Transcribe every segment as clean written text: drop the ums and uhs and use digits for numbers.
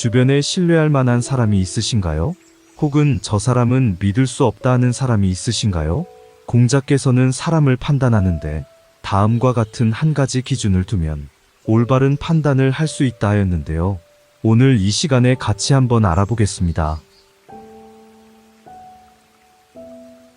주변에 신뢰할 만한 사람이 있으신가요? 혹은 저 사람은 믿을 수 없다 하는 사람이 있으신가요? 공자께서는 사람을 판단하는데 다음과 같은 한 가지 기준을 두면 올바른 판단을 할 수 있다 하였는데요. 오늘 이 시간에 같이 한번 알아보겠습니다.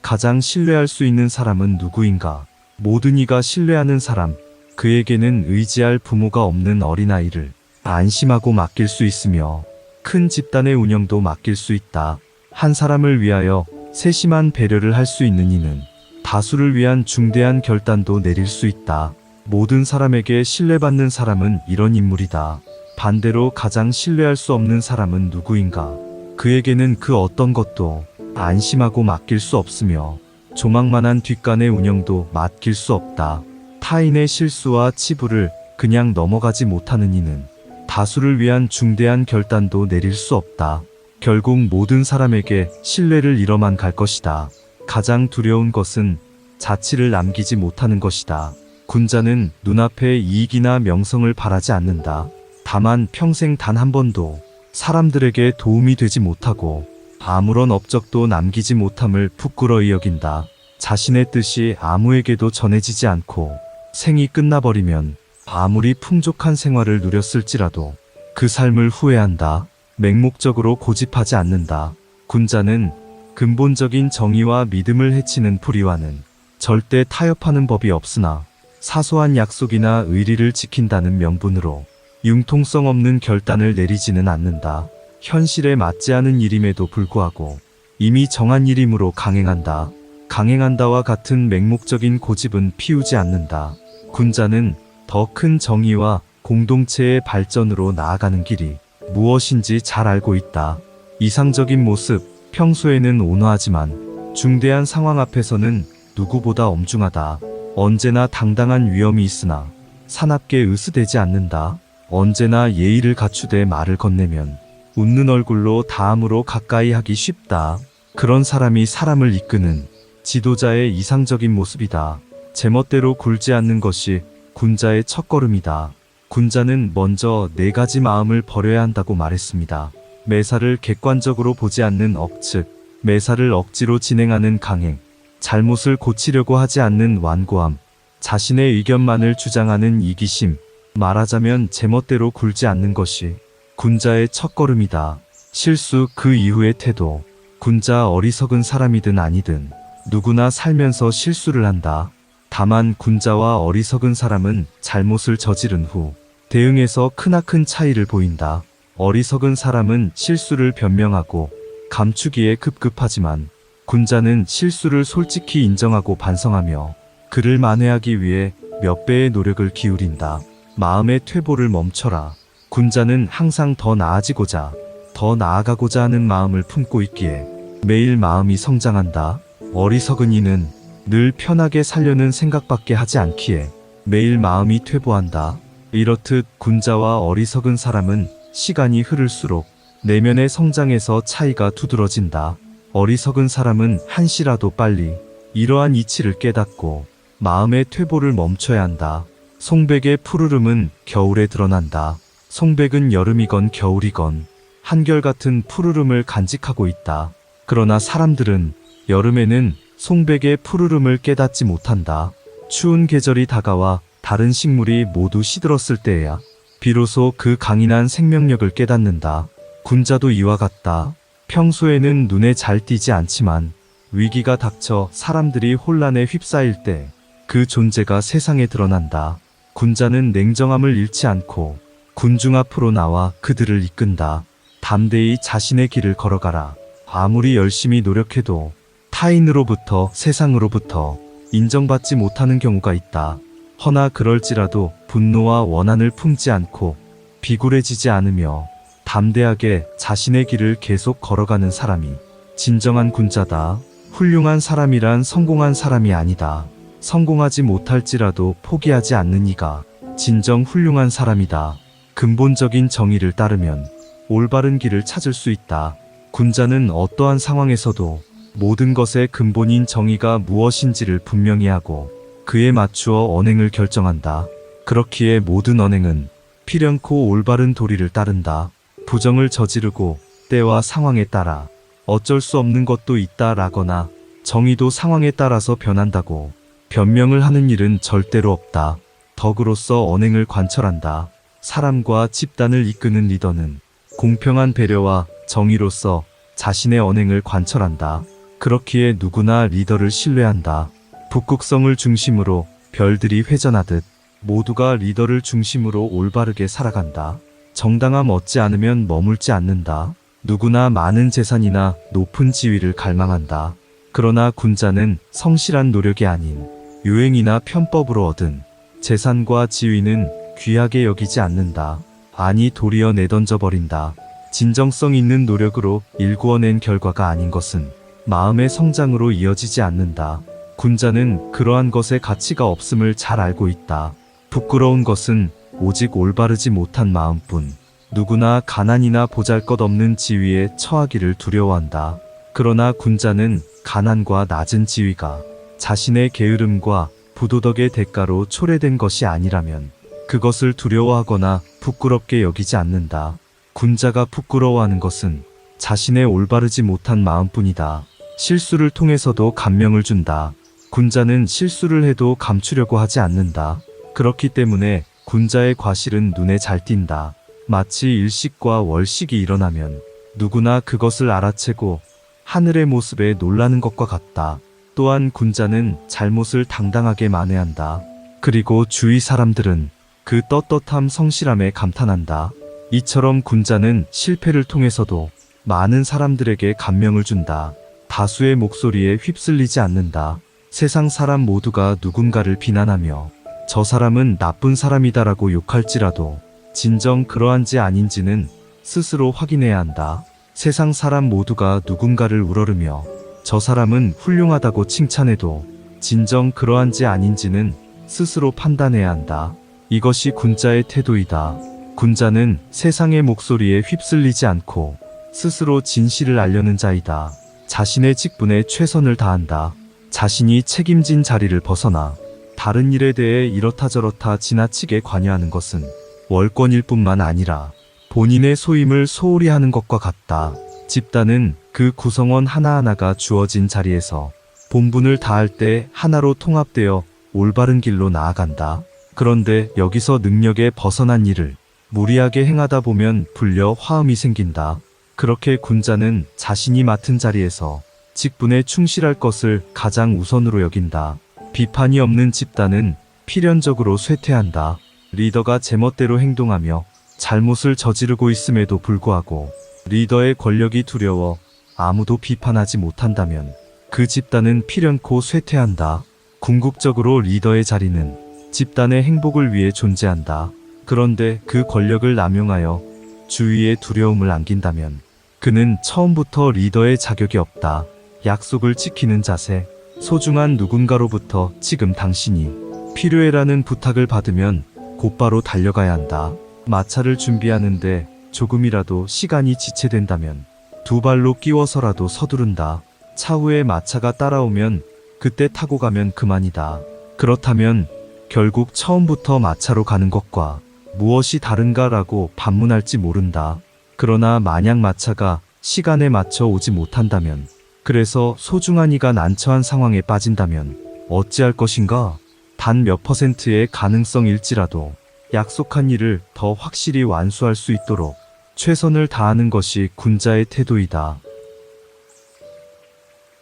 가장 신뢰할 수 있는 사람은 누구인가? 모든 이가 신뢰하는 사람, 그에게는 의지할 부모가 없는 어린아이를 안심하고 맡길 수 있으며 큰 집단의 운영도 맡길 수 있다. 한 사람을 위하여 세심한 배려를 할 수 있는 이는 다수를 위한 중대한 결단도 내릴 수 있다. 모든 사람에게 신뢰받는 사람은 이런 인물이다. 반대로 가장 신뢰할 수 없는 사람은 누구인가? 그에게는 그 어떤 것도 안심하고 맡길 수 없으며 조망만한 뒷간의 운영도 맡길 수 없다. 타인의 실수와 치부를 그냥 넘어가지 못하는 이는 다수를 위한 중대한 결단도 내릴 수 없다. 결국 모든 사람에게 신뢰를 잃어만 갈 것이다. 가장 두려운 것은 자취를 남기지 못하는 것이다. 군자는 눈앞의 이익이나 명성을 바라지 않는다. 다만 평생 단 한 번도 사람들에게 도움이 되지 못하고 아무런 업적도 남기지 못함을 부끄러이 여긴다. 자신의 뜻이 아무에게도 전해지지 않고 생이 끝나버리면 아무리 풍족한 생활을 누렸을지라도 그 삶을 후회한다. 맹목적으로 고집하지 않는다. 군자는 근본적인 정의와 믿음을 해치는 불의와는 절대 타협하는 법이 없으나 사소한 약속이나 의리를 지킨다는 명분으로 융통성 없는 결단을 내리지는 않는다. 현실에 맞지 않은 일임에도 불구하고 이미 정한 일이므로 강행한다. 강행한다와 같은 맹목적인 고집은 피우지 않는다. 군자는 더 큰 정의와 공동체의 발전으로 나아가는 길이 무엇인지 잘 알고 있다. 이상적인 모습, 평소에는 온화하지만 중대한 상황 앞에서는 누구보다 엄중하다. 언제나 당당한 위엄이 있으나 사납게 으스대지 않는다. 언제나 예의를 갖추되 말을 건네면 웃는 얼굴로 다음으로 가까이 하기 쉽다. 그런 사람이 사람을 이끄는 지도자의 이상적인 모습이다. 제멋대로 굴지 않는 것이 군자의 첫걸음이다. 군자는 먼저 4가지 마음을 버려야 한다고 말했습니다. 매사를 객관적으로 보지 않는 억측, 매사를 억지로 진행하는 강행, 잘못을 고치려고 하지 않는 완고함, 자신의 의견만을 주장하는 이기심, 말하자면 제멋대로 굴지 않는 것이 군자의 첫걸음이다. 실수 그 이후의 태도. 군자 어리석은 사람이든 아니든 누구나 살면서 실수를 한다. 다만 군자와 어리석은 사람은 잘못을 저지른 후 대응에서 크나큰 차이를 보인다. 어리석은 사람은 실수를 변명하고 감추기에 급급하지만 군자는 실수를 솔직히 인정하고 반성하며 그를 만회하기 위해 몇 배의 노력을 기울인다. 마음의 퇴보를 멈춰라. 군자는 항상 더 나아지고자, 더 나아가고자 하는 마음을 품고 있기에 매일 마음이 성장한다. 어리석은 이는 늘 편하게 살려는 생각밖에 하지 않기에 매일 마음이 퇴보한다. 이렇듯 군자와 어리석은 사람은 시간이 흐를수록 내면의 성장에서 차이가 두드러진다. 어리석은 사람은 한시라도 빨리 이러한 이치를 깨닫고 마음의 퇴보를 멈춰야 한다. 송백의 푸르름은 겨울에 드러난다. 송백은 여름이건 겨울이건 한결같은 푸르름을 간직하고 있다. 그러나 사람들은 여름에는 송백의 푸르름을 깨닫지 못한다. 추운 계절이 다가와 다른 식물이 모두 시들었을 때에야 비로소 그 강인한 생명력을 깨닫는다. 군자도 이와 같다. 평소에는 눈에 잘 띄지 않지만 위기가 닥쳐 사람들이 혼란에 휩싸일 때 그 존재가 세상에 드러난다. 군자는 냉정함을 잃지 않고 군중 앞으로 나와 그들을 이끈다. 담대히 자신의 길을 걸어가라. 아무리 열심히 노력해도 타인으로부터, 세상으로부터 인정받지 못하는 경우가 있다. 허나 그럴지라도 분노와 원한을 품지 않고 비굴해지지 않으며 담대하게 자신의 길을 계속 걸어가는 사람이 진정한 군자다. 훌륭한 사람이란 성공한 사람이 아니다. 성공하지 못할지라도 포기하지 않는 이가 진정 훌륭한 사람이다. 근본적인 정의를 따르면 올바른 길을 찾을 수 있다. 군자는 어떠한 상황에서도 모든 것의 근본인 정의가 무엇인지를 분명히 하고 그에 맞추어 언행을 결정한다. 그렇기에 모든 언행은 필연코 올바른 도리를 따른다. 부정을 저지르고 때와 상황에 따라 어쩔 수 없는 것도 있다라거나 정의도 상황에 따라서 변한다고 변명을 하는 일은 절대로 없다. 덕으로서 언행을 관철한다. 사람과 집단을 이끄는 리더는 공평한 배려와 정의로서 자신의 언행을 관철한다. 그렇기에 누구나 리더를 신뢰한다. 북극성을 중심으로 별들이 회전하듯 모두가 리더를 중심으로 올바르게 살아간다. 정당함 얻지 않으면 머물지 않는다. 누구나 많은 재산이나 높은 지위를 갈망한다. 그러나 군자는 성실한 노력이 아닌 유행이나 편법으로 얻은 재산과 지위는 귀하게 여기지 않는다. 아니 도리어 내던져버린다. 진정성 있는 노력으로 일구어낸 결과가 아닌 것은 마음의 성장으로 이어지지 않는다. 군자는 그러한 것에 가치가 없음을 잘 알고 있다. 부끄러운 것은 오직 올바르지 못한 마음뿐. 누구나 가난이나 보잘것없는 지위에 처하기를 두려워한다. 그러나 군자는 가난과 낮은 지위가 자신의 게으름과 부도덕의 대가로 초래된 것이 아니라면 그것을 두려워하거나 부끄럽게 여기지 않는다. 군자가 부끄러워하는 것은 자신의 올바르지 못한 마음뿐이다. 실수를 통해서도 감명을 준다. 군자는 실수를 해도 감추려고 하지 않는다. 그렇기 때문에 군자의 과실은 눈에 잘 띈다. 마치 일식과 월식이 일어나면 누구나 그것을 알아채고 하늘의 모습에 놀라는 것과 같다. 또한 군자는 잘못을 당당하게 만회한다. 그리고 주위 사람들은 그 떳떳함 성실함에 감탄한다. 이처럼 군자는 실패를 통해서도 많은 사람들에게 감명을 준다. 다수의 목소리에 휩쓸리지 않는다. 세상 사람 모두가 누군가를 비난하며 저 사람은 나쁜 사람이다라고 욕할지라도 진정 그러한지 아닌지는 스스로 확인해야 한다. 세상 사람 모두가 누군가를 우러르며 저 사람은 훌륭하다고 칭찬해도 진정 그러한지 아닌지는 스스로 판단해야 한다. 이것이 군자의 태도이다. 군자는 세상의 목소리에 휩쓸리지 않고 스스로 진실을 알려는 자이다. 자신의 직분에 최선을 다한다. 자신이 책임진 자리를 벗어나 다른 일에 대해 이렇다 저렇다 지나치게 관여하는 것은 월권일 뿐만 아니라 본인의 소임을 소홀히 하는 것과 같다. 집단은 그 구성원 하나하나가 주어진 자리에서 본분을 다할 때 하나로 통합되어 올바른 길로 나아간다. 그런데 여기서 능력에 벗어난 일을 무리하게 행하다 보면 불려 화음이 생긴다. 그렇게 군자는 자신이 맡은 자리에서 직분에 충실할 것을 가장 우선으로 여긴다. 비판이 없는 집단은 필연적으로 쇠퇴한다. 리더가 제멋대로 행동하며 잘못을 저지르고 있음에도 불구하고 리더의 권력이 두려워 아무도 비판하지 못한다면 그 집단은 필연코 쇠퇴한다. 궁극적으로 리더의 자리는 집단의 행복을 위해 존재한다. 그런데 그 권력을 남용하여 주위에 두려움을 안긴다면 그는 처음부터 리더의 자격이 없다. 약속을 지키는 자세, 소중한 누군가로부터 지금 당신이 필요해라는 부탁을 받으면 곧바로 달려가야 한다. 마차를 준비하는데 조금이라도 시간이 지체된다면 두 발로 끼워서라도 서두른다. 차후에 마차가 따라오면 그때 타고 가면 그만이다. 그렇다면 결국 처음부터 마차로 가는 것과 무엇이 다른가라고 반문할지 모른다. 그러나 만약 마차가 시간에 맞춰 오지 못한다면, 그래서 소중한 이가 난처한 상황에 빠진다면 어찌할 것인가? 단 몇 %의 가능성일지라도 약속한 일을 더 확실히 완수할 수 있도록 최선을 다하는 것이 군자의 태도이다.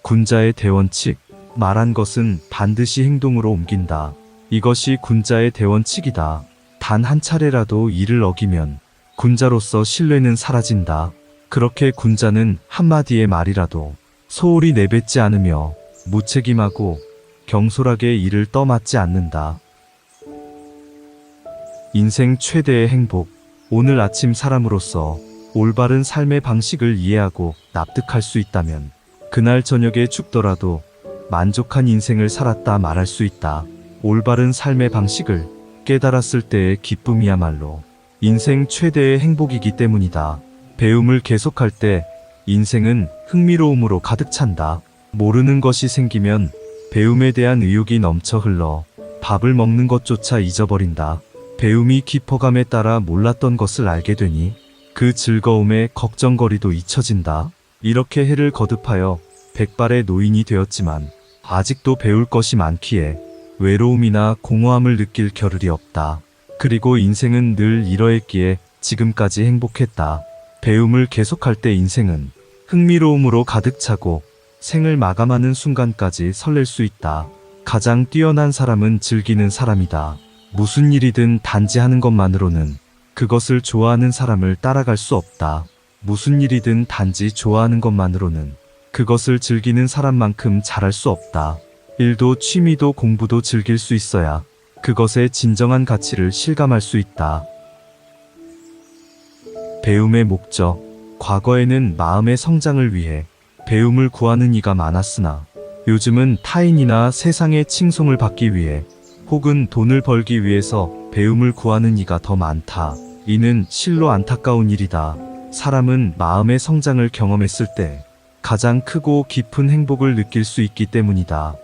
군자의 대원칙, 말한 것은 반드시 행동으로 옮긴다. 이것이 군자의 대원칙이다. 단 한 차례라도 이를 어기면 군자로서 신뢰는 사라진다. 그렇게 군자는 한마디의 말이라도 소홀히 내뱉지 않으며 무책임하고 경솔하게 이를 떠맡지 않는다. 인생 최대의 행복. 오늘 아침 사람으로서 올바른 삶의 방식을 이해하고 납득할 수 있다면 그날 저녁에 죽더라도 만족한 인생을 살았다 말할 수 있다. 올바른 삶의 방식을 깨달았을 때의 기쁨이야말로 인생 최대의 행복이기 때문이다. 배움을 계속할 때 인생은 흥미로움으로 가득 찬다. 모르는 것이 생기면 배움에 대한 의욕이 넘쳐 흘러 밥을 먹는 것조차 잊어버린다. 배움이 깊어감에 따라 몰랐던 것을 알게 되니 그 즐거움에 걱정거리도 잊혀진다. 이렇게 해를 거듭하여 백발의 노인이 되었지만 아직도 배울 것이 많기에 외로움이나 공허함을 느낄 겨를이 없다. 그리고 인생은 늘 이러했기에 지금까지 행복했다. 배움을 계속할 때 인생은 흥미로움으로 가득 차고 생을 마감하는 순간까지 설렐 수 있다. 가장 뛰어난 사람은 즐기는 사람이다. 무슨 일이든 단지 하는 것만으로는 그것을 좋아하는 사람을 따라갈 수 없다. 무슨 일이든 단지 좋아하는 것만으로는 그것을 즐기는 사람만큼 잘할 수 없다. 일도 취미도 공부도 즐길 수 있어야 그것의 진정한 가치를 실감할 수 있다. 배움의 목적. 과거에는 마음의 성장을 위해 배움을 구하는 이가 많았으나 요즘은 타인이나 세상의 칭송을 받기 위해 혹은 돈을 벌기 위해서 배움을 구하는 이가 더 많다. 이는 실로 안타까운 일이다. 사람은 마음의 성장을 경험했을 때 가장 크고 깊은 행복을 느낄 수 있기 때문이다.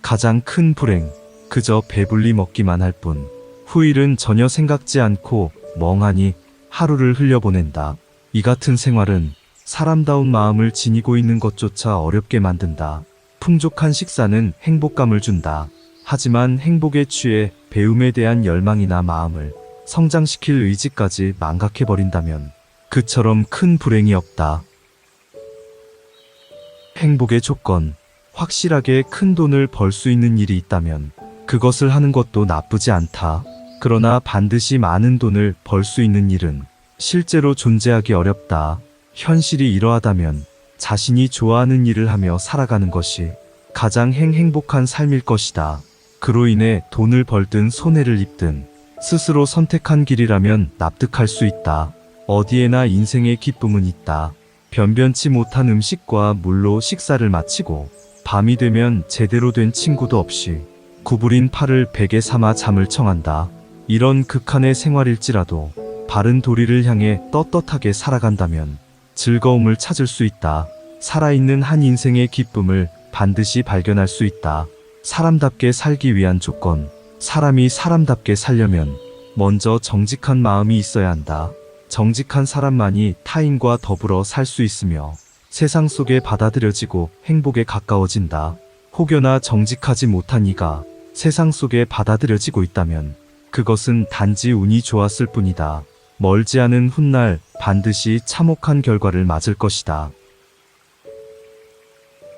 가장 큰 불행, 그저 배불리 먹기만 할 뿐. 후일은 전혀 생각지 않고 멍하니 하루를 흘려보낸다. 이 같은 생활은 사람다운 마음을 지니고 있는 것조차 어렵게 만든다. 풍족한 식사는 행복감을 준다. 하지만 행복에 취해 배움에 대한 열망이나 마음을 성장시킬 의지까지 망각해버린다면 그처럼 큰 불행이 없다. 행복의 조건. 확실하게 큰 돈을 벌 수 있는 일이 있다면 그것을 하는 것도 나쁘지 않다. 그러나 반드시 많은 돈을 벌 수 있는 일은 실제로 존재하기 어렵다. 현실이 이러하다면 자신이 좋아하는 일을 하며 살아가는 것이 가장 행복한 삶일 것이다. 그로 인해 돈을 벌든 손해를 입든 스스로 선택한 길이라면 납득할 수 있다. 어디에나 인생의 기쁨은 있다. 변변치 못한 음식과 물로 식사를 마치고 밤이 되면 제대로 된 친구도 없이 구부린 팔을 베개 삼아 잠을 청한다. 이런 극한의 생활일지라도 바른 도리를 향해 떳떳하게 살아간다면 즐거움을 찾을 수 있다. 살아있는 한 인생의 기쁨을 반드시 발견할 수 있다. 사람답게 살기 위한 조건. 사람이 사람답게 살려면 먼저 정직한 마음이 있어야 한다. 정직한 사람만이 타인과 더불어 살 수 있으며 세상 속에 받아들여지고 행복에 가까워진다. 혹여나 정직하지 못한 이가 세상 속에 받아들여지고 있다면 그것은 단지 운이 좋았을 뿐이다. 멀지 않은 훗날 반드시 참혹한 결과를 맞을 것이다.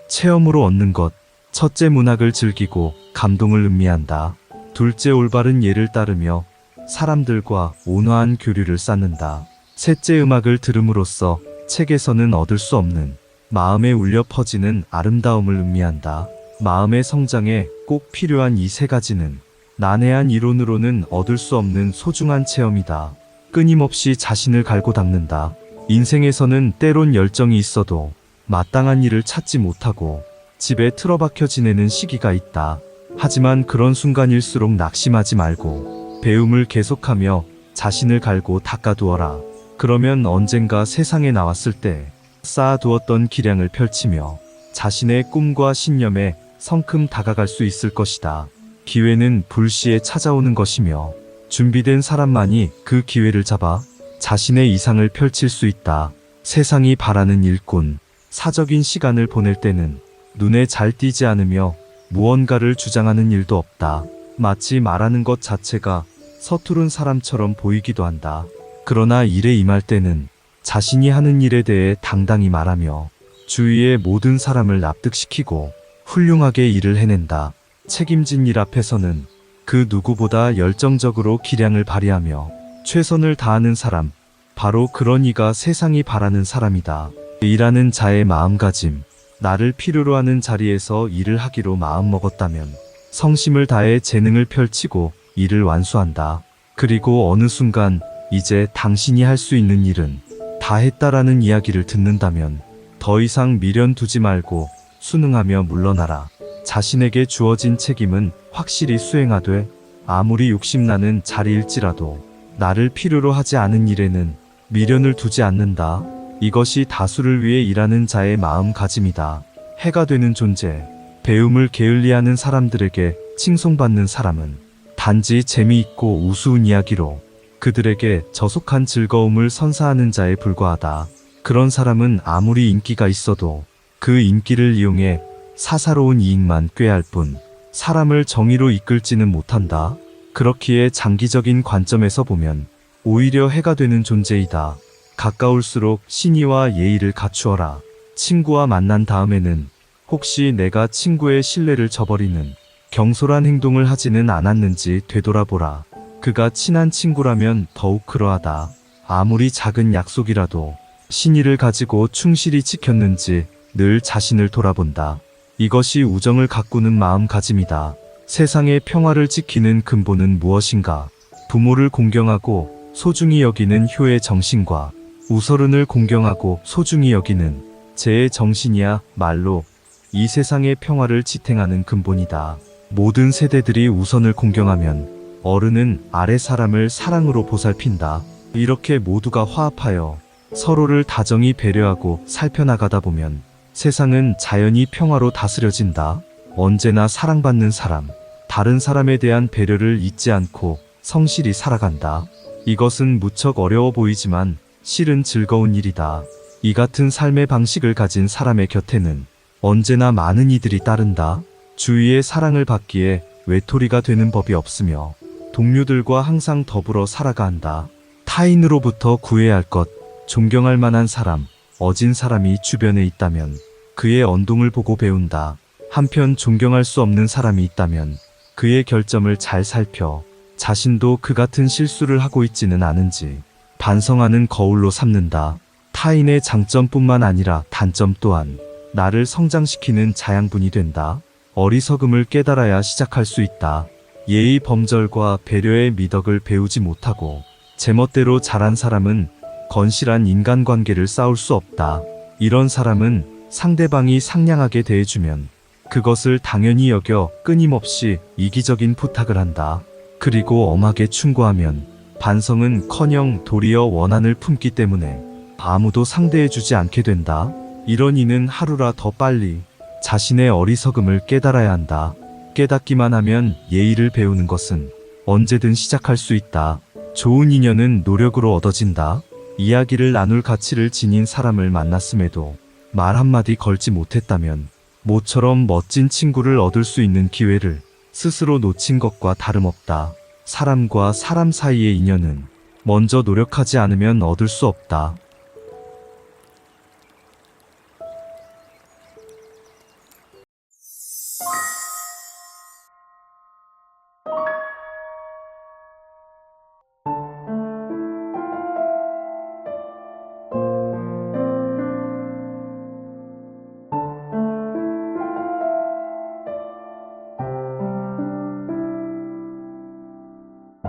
체험으로 얻는 것. 첫째, 문학을 즐기고 감동을 음미한다. 둘째, 올바른 예를 따르며 사람들과 온화한 교류를 쌓는다. 셋째, 음악을 들음으로써 책에서는 얻을 수 없는 마음에 울려 퍼지는 아름다움을 음미한다. 마음의 성장에 꼭 필요한 이 세 가지는 난해한 이론으로는 얻을 수 없는 소중한 체험이다. 끊임없이 자신을 갈고 닦는다. 인생에서는 때론 열정이 있어도 마땅한 일을 찾지 못하고 집에 틀어박혀 지내는 시기가 있다. 하지만 그런 순간일수록 낙심하지 말고 배움을 계속하며 자신을 갈고 닦아두어라. 그러면 언젠가 세상에 나왔을 때 쌓아두었던 기량을 펼치며 자신의 꿈과 신념에 성큼 다가갈 수 있을 것이다. 기회는 불시에 찾아오는 것이며 준비된 사람만이 그 기회를 잡아 자신의 이상을 펼칠 수 있다. 세상이 바라는 일꾼. 사적인 시간을 보낼 때는 눈에 잘 띄지 않으며 무언가를 주장하는 일도 없다. 마치 말하는 것 자체가 서투른 사람처럼 보이기도 한다. 그러나 일에 임할 때는 자신이 하는 일에 대해 당당히 말하며 주위의 모든 사람을 납득시키고 훌륭하게 일을 해낸다. 책임진 일 앞에서는 그 누구보다 열정적으로 기량을 발휘하며 최선을 다하는 사람, 바로 그런 이가 세상이 바라는 사람이다. 일하는 자의 마음가짐. 나를 필요로 하는 자리에서 일을 하기로 마음먹었다면 성심을 다해 재능을 펼치고 일을 완수한다. 그리고 어느 순간 이제 당신이 할 수 있는 일은 다 했다라는 이야기를 듣는다면 더 이상 미련 두지 말고 순응하며 물러나라. 자신에게 주어진 책임은 확실히 수행하되 아무리 욕심나는 자리일지라도 나를 필요로 하지 않은 일에는 미련을 두지 않는다. 이것이 다수를 위해 일하는 자의 마음가짐이다. 해가 되는 존재. 배움을 게을리하는 사람들에게 칭송받는 사람은 단지 재미있고 우스운 이야기로 그들에게 저속한 즐거움을 선사하는 자에 불과하다. 그런 사람은 아무리 인기가 있어도 그 인기를 이용해 사사로운 이익만 꾀할 뿐 사람을 정의로 이끌지는 못한다. 그렇기에 장기적인 관점에서 보면 오히려 해가 되는 존재이다. 가까울수록 신의와 예의를 갖추어라. 친구와 만난 다음에는 혹시 내가 친구의 신뢰를 저버리는 경솔한 행동을 하지는 않았는지 되돌아보라. 그가 친한 친구라면 더욱 그러하다. 아무리 작은 약속이라도 신의를 가지고 충실히 지켰는지 늘 자신을 돌아본다. 이것이 우정을 가꾸는 마음가짐이다. 세상의 평화를 지키는 근본은 무엇인가? 부모를 공경하고 소중히 여기는 효의 정신과 우서른을 공경하고 소중히 여기는 제의 정신이야 말로 이 세상의 평화를 지탱하는 근본이다. 모든 세대들이 우선을 공경하면 어른은 아래 사람을 사랑으로 보살핀다. 이렇게 모두가 화합하여 서로를 다정히 배려하고 살펴나가다 보면 세상은 자연히 평화로 다스려진다. 언제나 사랑받는 사람, 다른 사람에 대한 배려를 잊지 않고 성실히 살아간다. 이것은 무척 어려워 보이지만 실은 즐거운 일이다. 이 같은 삶의 방식을 가진 사람의 곁에는 언제나 많은 이들이 따른다. 주위의 사랑을 받기에 외톨이가 되는 법이 없으며 동료들과 항상 더불어 살아가 한다. 타인으로부터 구해야 할 것, 존경할 만한 사람, 어진 사람이 주변에 있다면 그의 언동을 보고 배운다. 한편 존경할 수 없는 사람이 있다면 그의 결점을 잘 살펴 자신도 그 같은 실수를 하고 있지는 않은지 반성하는 거울로 삼는다. 타인의 장점뿐만 아니라 단점 또한 나를 성장시키는 자양분이 된다. 어리석음을 깨달아야 시작할 수 있다. 예의 범절과 배려의 미덕을 배우지 못하고 제멋대로 자란 사람은 건실한 인간관계를 쌓을 수 없다. 이런 사람은 상대방이 상냥하게 대해주면 그것을 당연히 여겨 끊임없이 이기적인 부탁을 한다. 그리고 엄하게 충고하면 반성은커녕 도리어 원한을 품기 때문에 아무도 상대해주지 않게 된다. 이런 이는 하루라 더 빨리 자신의 어리석음을 깨달아야 한다. 깨닫기만 하면 예의를 배우는 것은 언제든 시작할 수 있다. 좋은 인연은 노력으로 얻어진다. 이야기를 나눌 가치를 지닌 사람을 만났음에도 말 한마디 걸지 못했다면 모처럼 멋진 친구를 얻을 수 있는 기회를 스스로 놓친 것과 다름없다. 사람과 사람 사이의 인연은 먼저 노력하지 않으면 얻을 수 없다.